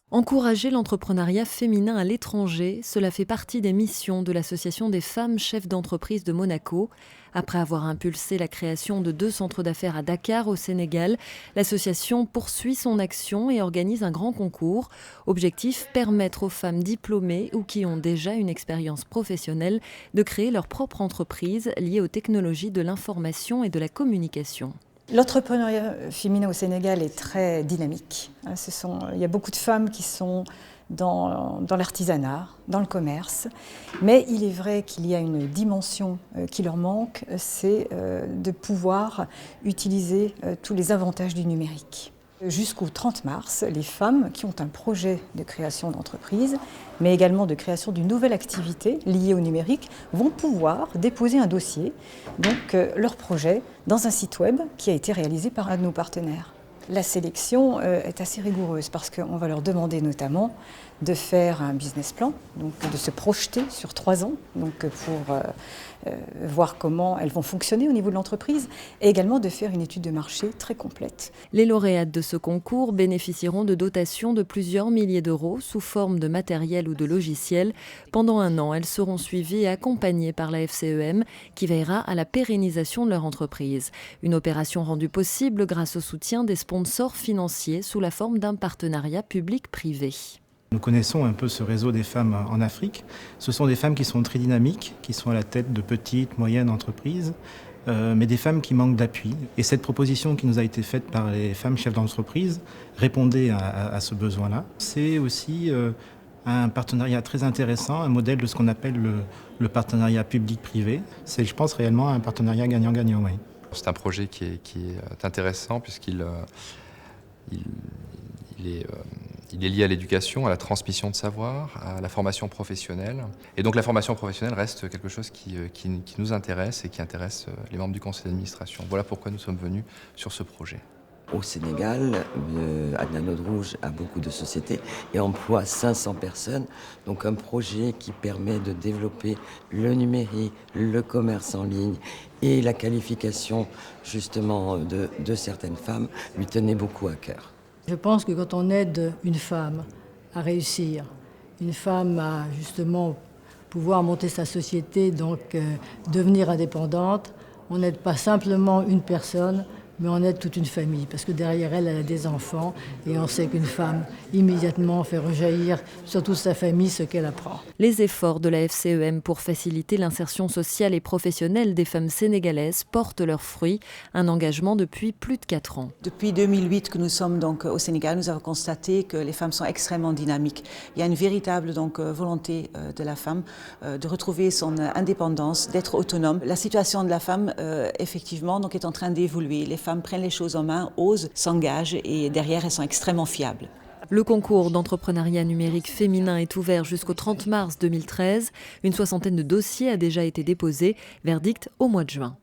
Encourager l'entrepreneuriat féminin à l'étranger, cela fait partie des missions de l'Association des femmes chefs d'entreprise de Monaco. Après avoir impulsé la création de 2 centres d'affaires à Dakar, au Sénégal, l'association poursuit son action et organise un grand concours. Objectif, permettre aux femmes diplômées ou qui ont déjà une expérience professionnelle de créer leur propre entreprise liée aux technologies de l'information et de la communication. L'entrepreneuriat féminin au Sénégal est très dynamique. Il y a beaucoup de femmes qui sont dans l'artisanat, dans le commerce, mais il est vrai qu'il y a une dimension qui leur manque, c'est de pouvoir utiliser tous les avantages du numérique. Jusqu'au 30 mars, les femmes qui ont un projet de création d'entreprise, mais également de création d'une nouvelle activité liée au numérique, vont pouvoir déposer un dossier, donc leur projet, dans un site web qui a été réalisé par un de nos partenaires. La sélection est assez rigoureuse parce qu'on va leur demander notamment de faire un business plan, donc de se projeter sur 3 ans, donc pour voir comment elles vont fonctionner au niveau de l'entreprise, et également de faire une étude de marché très complète. Les lauréates de ce concours bénéficieront de dotations de plusieurs milliers d'euros sous forme de matériel ou de logiciels. Pendant 1 an, elles seront suivies et accompagnées par la FCEM qui veillera à la pérennisation de leur entreprise. Une opération rendue possible grâce au soutien des sponsors financiers sous la forme d'un partenariat public-privé. Nous connaissons un peu ce réseau des femmes en Afrique. Ce sont des femmes qui sont très dynamiques, qui sont à la tête de petites, moyennes entreprises, mais des femmes qui manquent d'appui. Et cette proposition qui nous a été faite par les femmes chefs d'entreprise répondait à ce besoin-là. C'est aussi un partenariat très intéressant, un modèle de ce qu'on appelle le partenariat public-privé. C'est, je pense, réellement un partenariat gagnant-gagnant. Oui. C'est un projet qui est intéressant puisqu'il est lié à l'éducation, à la transmission de savoir, à la formation professionnelle. Et donc la formation professionnelle reste quelque chose qui nous intéresse et qui intéresse les membres du conseil d'administration. Voilà pourquoi nous sommes venus sur ce projet. Au Sénégal, Adnan Rouge a beaucoup de sociétés et emploie 500 personnes. Donc un projet qui permet de développer le numérique, le commerce en ligne et la qualification justement de certaines femmes lui tenait beaucoup à cœur. Je pense que quand on aide une femme à réussir, une femme à justement pouvoir monter sa société, donc devenir indépendante, on n'aide pas simplement une personne, mais on aide toute une famille, parce que derrière elle, elle a des enfants, et on sait qu'une femme, immédiatement, fait rejaillir sur toute sa famille ce qu'elle apprend. Les efforts de la FCEM pour faciliter l'insertion sociale et professionnelle des femmes sénégalaises portent leurs fruits, un engagement depuis plus de 4 ans. Depuis 2008 que nous sommes donc au Sénégal, nous avons constaté que les femmes sont extrêmement dynamiques. Il y a une véritable volonté de la femme de retrouver son indépendance, d'être autonome. La situation de la femme, effectivement, donc, est en train d'évoluer. Les femmes prennent les choses en main, osent, s'engagent et derrière elles sont extrêmement fiables. Le concours d'entrepreneuriat numérique féminin est ouvert jusqu'au 30 mars 2013. Une 60aine de dossiers a déjà été déposé. Verdict au mois de juin.